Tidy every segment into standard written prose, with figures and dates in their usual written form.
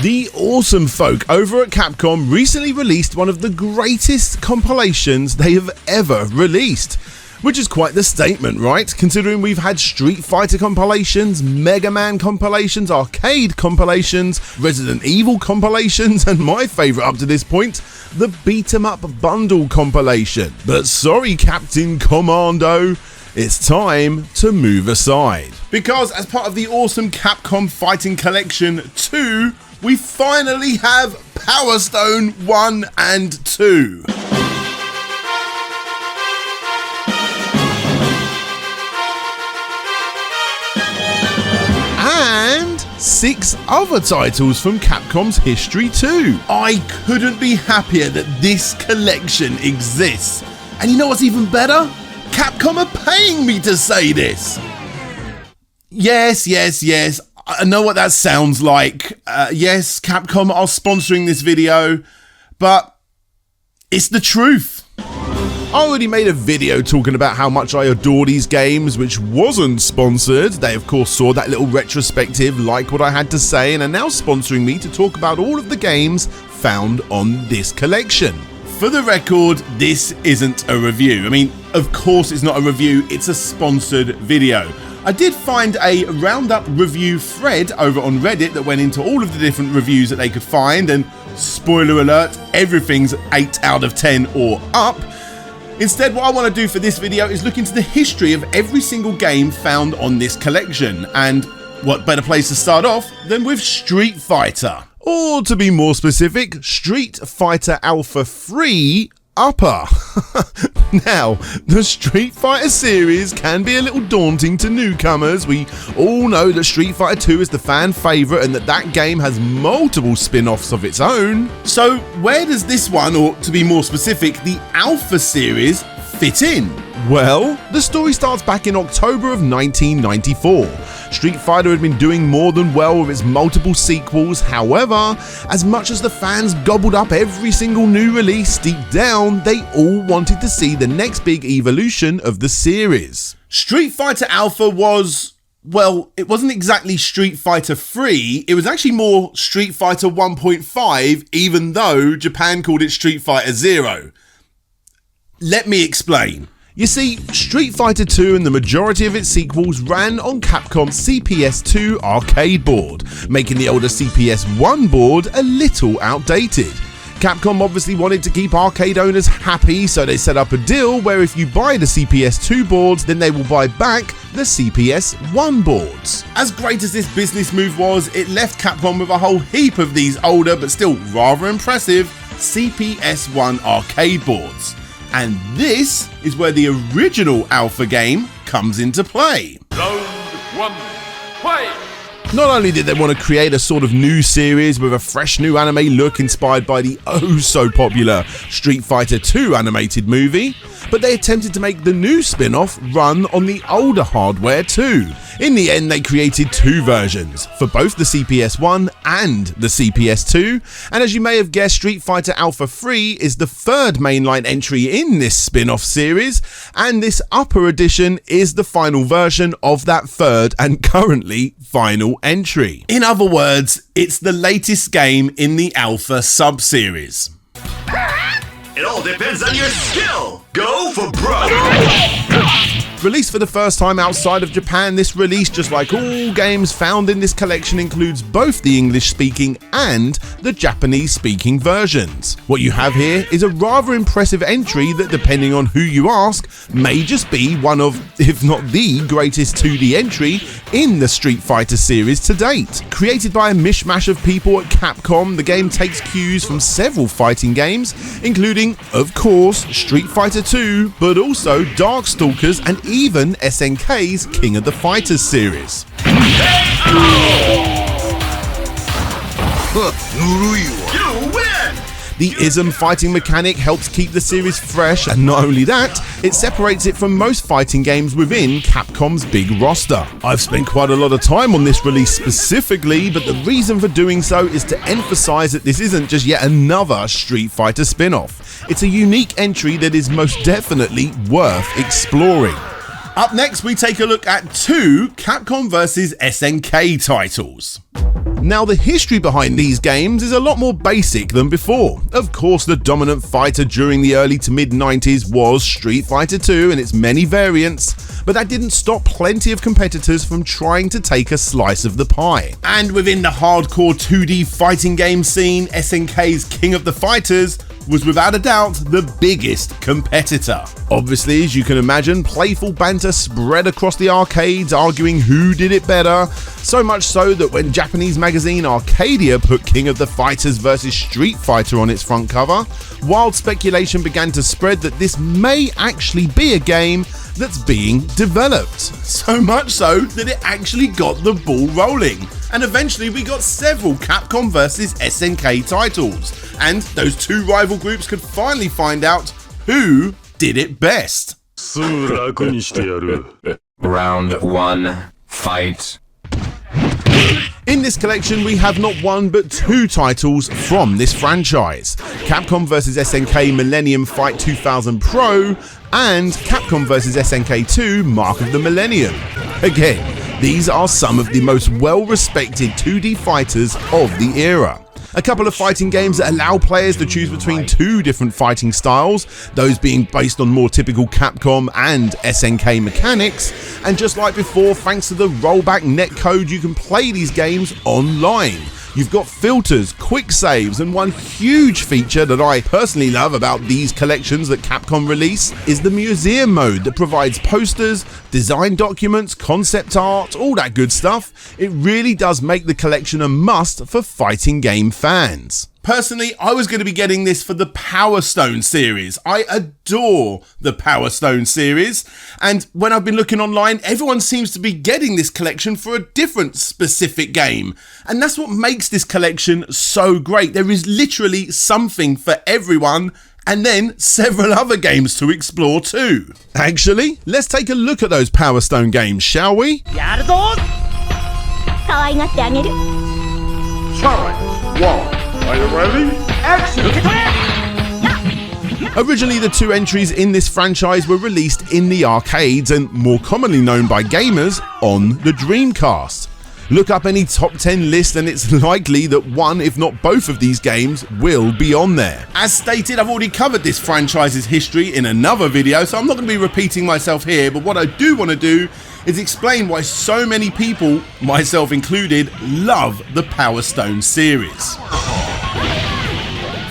The awesome folk over at Capcom recently released one of the greatest compilations they have ever released. Which is quite the statement, right? Considering we've had Street Fighter compilations, Mega Man compilations, arcade compilations, Resident Evil compilations, and my favourite up to this point, the Beat 'em Up Bundle compilation. But sorry, Captain Commando, it's time to move aside. Because as part of the awesome Capcom Fighting Collection 2, we finally have Power Stone 1 and 2. And 6 other titles from Capcom's history too. I couldn't be happier that this collection exists. And you know what's even better? Capcom are paying me to say this. Yes. I know what that sounds like. Yes, Capcom are sponsoring this video, but it's the truth. I already made a video talking about how much I adore these games, which wasn't sponsored. They of course saw that little retrospective, liked what I had to say, and are now sponsoring me to talk about all of the games found on this collection. For the record, this isn't a review. I mean, of course it's not a review, it's a sponsored video. I did find a roundup review thread over on Reddit that went into all of the different reviews that they could find, and spoiler alert, everything's 8 out of 10 or up. Instead, what I want to do for this video is look into the history of every single game found on this collection, and what better place to start off than with Street Fighter. Or to be more specific, Street Fighter Alpha 3 Upper. Now, the Street Fighter series can be a little daunting to newcomers. We all know that Street Fighter 2 is the fan favourite and that game has multiple spin-offs of its own. So where does this one, or to be more specific, the Alpha series, fit in? Well, the story starts back in October of 1994. Street Fighter had been doing more than well with its multiple sequels. However, as much as the fans gobbled up every single new release, deep down, they all wanted to see the next big evolution of the series. Street Fighter Alpha was, well, it wasn't exactly Street Fighter 3, it was actually more Street Fighter 1.5, even though Japan called it Street Fighter 0. Let me explain. You see, Street Fighter 2 and the majority of its sequels ran on Capcom's CPS-2 arcade board, making the older CPS-1 board a little outdated. Capcom obviously wanted to keep arcade owners happy, so they set up a deal where if you buy the CPS-2 boards, then they will buy back the CPS-1 boards. As great as this business move was, it left Capcom with a whole heap of these older but still rather impressive CPS-1 arcade boards. And this is where the original Alpha game comes into play. Round 1, fight! Not only did they want to create a sort of new series with a fresh new anime look inspired by the oh so popular Street Fighter 2 animated movie, but they attempted to make the new spin-off run on the older hardware too. In the end, they created 2 versions, for both the CPS-1 and the CPS-2, and as you may have guessed, Street Fighter Alpha 3 is the 3rd mainline entry in this spin-off series, and this upper edition is the final version of that 3rd and currently final entry. In other words, it's the latest game in the Alpha sub-series. It all depends on your skill! Go for broke! Released for the first time outside of Japan, this release, just like all games found in this collection, includes both the English-speaking and the Japanese-speaking versions. What you have here is a rather impressive entry that, depending on who you ask, may just be one of, if not the greatest 2D entry in the Street Fighter series to date. Created by a mishmash of people at Capcom, the game takes cues from several fighting games, including, of course, Street Fighter 2, but also Darkstalkers and even SNK's King of the Fighters series. You win! The ISM fighting mechanic helps keep the series fresh, and not only that, it separates it from most fighting games within Capcom's big roster. I've spent quite a lot of time on this release specifically, but the reason for doing so is to emphasize that this isn't just yet another Street Fighter spin-off. It's a unique entry that is most definitely worth exploring. Up next, we take a look at 2 Capcom vs SNK titles. Now, the history behind these games is a lot more basic than before. Of course, the dominant fighter during the early to mid-90s was Street Fighter II and its many variants, but that didn't stop plenty of competitors from trying to take a slice of the pie. And within the hardcore 2D fighting game scene, SNK's King of the Fighters was without a doubt the biggest competitor. Obviously, as you can imagine, playful banter spread across the arcades arguing who did it better, so much so that when Japanese magazine Arcadia put King of the Fighters vs Street Fighter on its front cover, wild speculation began to spread that this may actually be a game that's being developed. So much so that it actually got the ball rolling. And eventually we got several Capcom vs SNK titles, and those two rival groups could finally find out who did it best. Round 1, fight. In this collection, we have not one but two titles from this franchise: Capcom vs SNK Millennium Fight 2000 Pro and Capcom vs SNK 2 Mark of the Millennium. Again, these are some of the most well-respected 2D fighters of the era. A couple of fighting games that allow players to choose between two different fighting styles, those being based on more typical Capcom and SNK mechanics, and just like before, thanks to the rollback netcode, you can play these games online. You've got filters, quick saves, and one huge feature that I personally love about these collections that Capcom release is the museum mode that provides posters, design documents, concept art, all that good stuff. It really does make the collection a must for fighting game fans. Personally, I was going to be getting this for the Power Stone series. I adore the Power Stone series, and when I've been looking online, everyone seems to be getting this collection for a different specific game. And that's what makes this collection so great. There is literally something for everyone, and then several other games to explore too. Actually, let's take a look at those Power Stone games, shall we? Challenge 1. Are you ready? Action! Originally, the two entries in this franchise were released in the arcades and more commonly known by gamers on the Dreamcast. Look up any top 10 list and it's likely that one, if not both of these games will be on there. As stated, I've already covered this franchise's history in another video, so I'm not going to be repeating myself here, but what I do want to do is explain why so many people, myself included, love the Power Stone series.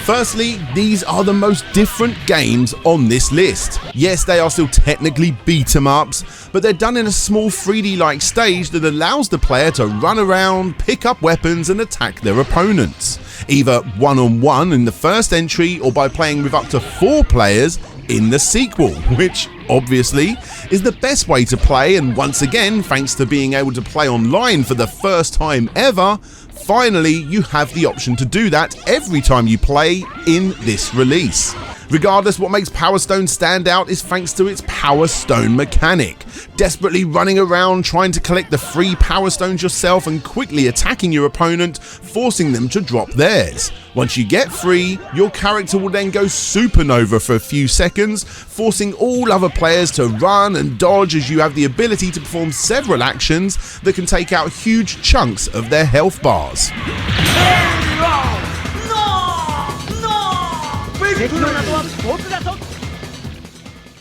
Firstly, these are the most different games on this list. Yes, they are still technically beat-em-ups, but they're done in a small 3D-like stage that allows the player to run around, pick up weapons and attack their opponents, either one-on-one in the first entry or by playing with up to 4 players in the sequel, which obviously is the best way to play, and once again, thanks to being able to play online for the first time ever, finally you have the option to do that every time you play in this release. Regardless, what makes Power Stone stand out is thanks to its Power Stone mechanic. Desperately running around trying to collect the free Power Stones yourself and quickly attacking your opponent, forcing them to drop theirs. Once you get free, your character will then go supernova for a few seconds, forcing all other players to run and dodge as you have the ability to perform several actions that can take out huge chunks of their health bars.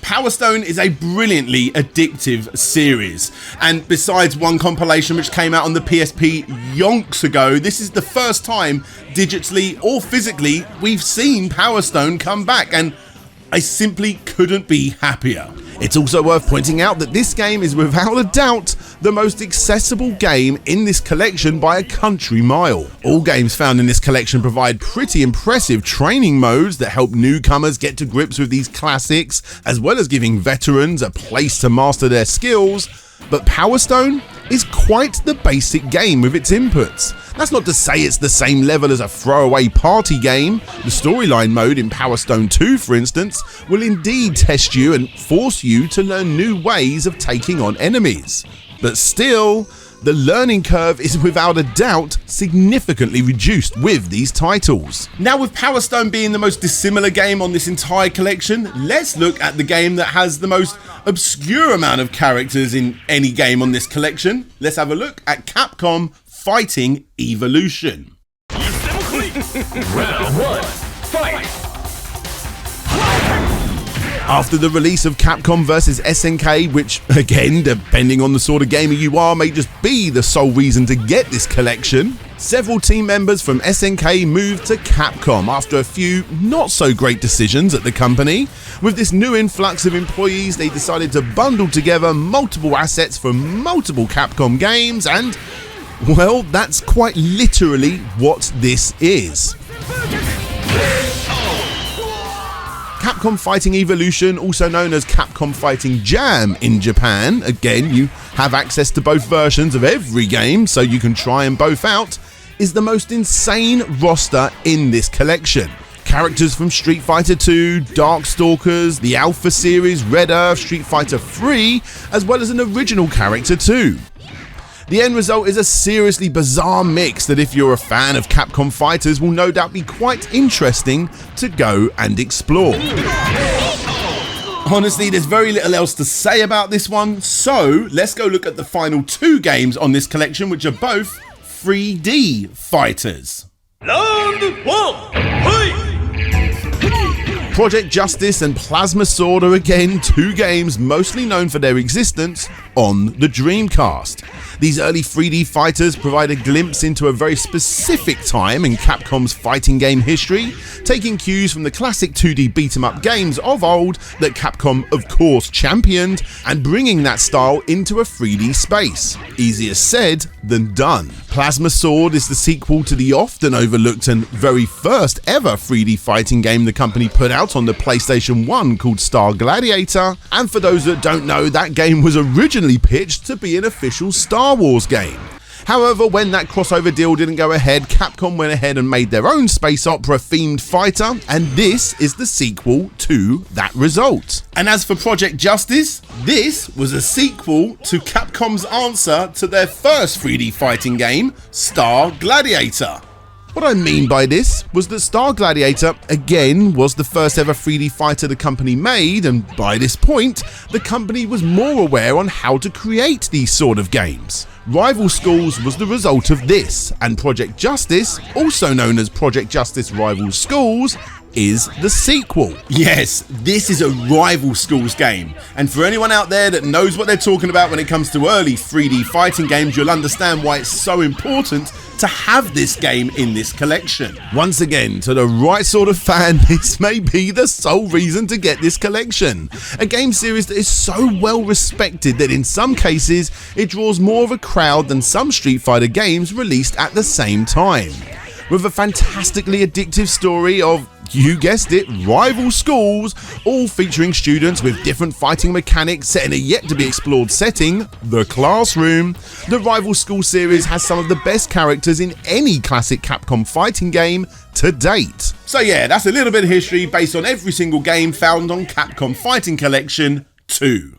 Power Stone is a brilliantly addictive series, and besides one compilation which came out on the PSP yonks ago, this is the first time digitally or physically we've seen Power Stone come back, and I simply couldn't be happier. It's also worth pointing out that this game is without a doubt the most accessible game in this collection by a country mile. All games found in this collection provide pretty impressive training modes that help newcomers get to grips with these classics, as well as giving veterans a place to master their skills, but Power Stone is quite the basic game with its inputs. That's not to say it's the same level as a throwaway party game. The storyline mode in Power Stone 2, for instance, will indeed test you and force you to learn new ways of taking on enemies. But still, the learning curve is without a doubt significantly reduced with these titles. Now, with Power Stone being the most dissimilar game on this entire collection, let's look at the game that has the most obscure amount of characters in any game on this collection. Let's have a look at Capcom Fighting Evolution. Round 1. Fight! After the release of Capcom vs SNK, which again, depending on the sort of gamer you are, may just be the sole reason to get this collection, several team members from SNK moved to Capcom after a few not so great decisions at the company. With this new influx of employees, they decided to bundle together multiple assets from multiple Capcom games, and well, that's quite literally what this is. Capcom Fighting Evolution, also known as Capcom Fighting Jam in Japan, again you have access to both versions of every game so you can try them both out, is the most insane roster in this collection. Characters from Street Fighter 2, Darkstalkers, the Alpha series, Red Earth, Street Fighter 3, as well as an original character too. The end result is a seriously bizarre mix that, if you're a fan of Capcom fighters, will no doubt be quite interesting to go and explore. Honestly, there's very little else to say about this one, so let's go look at the final 2 games on this collection, which are both 3D fighters. Round 1. Fight! Project Justice and Plasma Sword are again 2 games mostly known for their existence on the Dreamcast. These early 3D fighters provide a glimpse into a very specific time in Capcom's fighting game history, taking cues from the classic 2D beat-em-up games of old that Capcom of course championed, and bringing that style into a 3D space. Easier said than done. Plasma Sword is the sequel to the often overlooked and very first ever 3D fighting game the company put out on the PlayStation 1 called Star Gladiator, and for those that don't know, that game was originally pitched to be an official Star Wars game. However, when that crossover deal didn't go ahead, Capcom went ahead and made their own space opera themed fighter, and this is the sequel to that result. And as for Project Justice, this was a sequel to Capcom's answer to their first 3D fighting game, Star Gladiator. What I mean by this was that Star Gladiator, again, was the first ever 3D fighter the company made, and by this point, the company was more aware on how to create these sort of games. Rival Schools was the result of this, and Project Justice, also known as Project Justice Rival Schools, is the sequel. Yes, this is a Rival Schools game, and for anyone out there that knows what they're talking about when it comes to early 3D fighting games, you'll understand why it's so important to have this game in this collection. Once again, to the right sort of fan, this may be the sole reason to get this collection. A game series that is so well respected that in some cases it draws more of a crowd than some Street Fighter games released at the same time. With a fantastically addictive story of, you guessed it, rival schools, all featuring students with different fighting mechanics set in a yet to be explored setting, the classroom. The Rival School series has some of the best characters in any classic Capcom fighting game to date. So yeah, that's a little bit of history based on every single game found on Capcom Fighting Collection 2.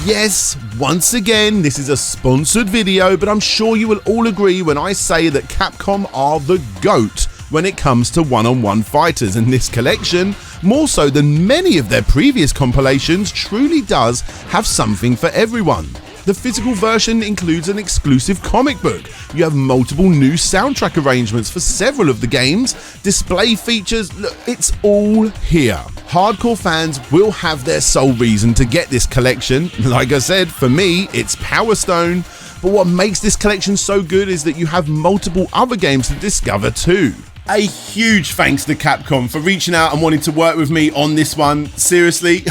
Yes, once again, this is a sponsored video, but I'm sure you will all agree when I say that Capcom are the GOAT when it comes to one-on-one fighters, and this collection, more so than many of their previous compilations, truly does have something for everyone. The physical version includes an exclusive comic book. You have multiple new soundtrack arrangements for several of the games, display features, look, it's all here. Hardcore fans will have their sole reason to get this collection. Like I said, for me, it's Power Stone. But what makes this collection so good is that you have multiple other games to discover too. A huge thanks to Capcom for reaching out and wanting to work with me on this one. Seriously,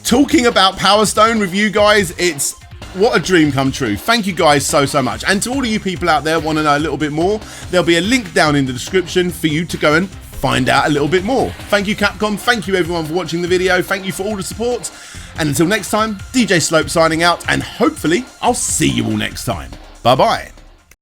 talking about Power Stone with you guys, it's what a dream come true. Thank you guys so much. And to all of you people out there want to know a little bit more, there'll be a link down in the description for you to go and find out a little bit more. Thank you Capcom, thank you everyone for watching the video, thank you for all the support, and until next time, DJ Slope signing out, and hopefully I'll see you all next time. Bye bye.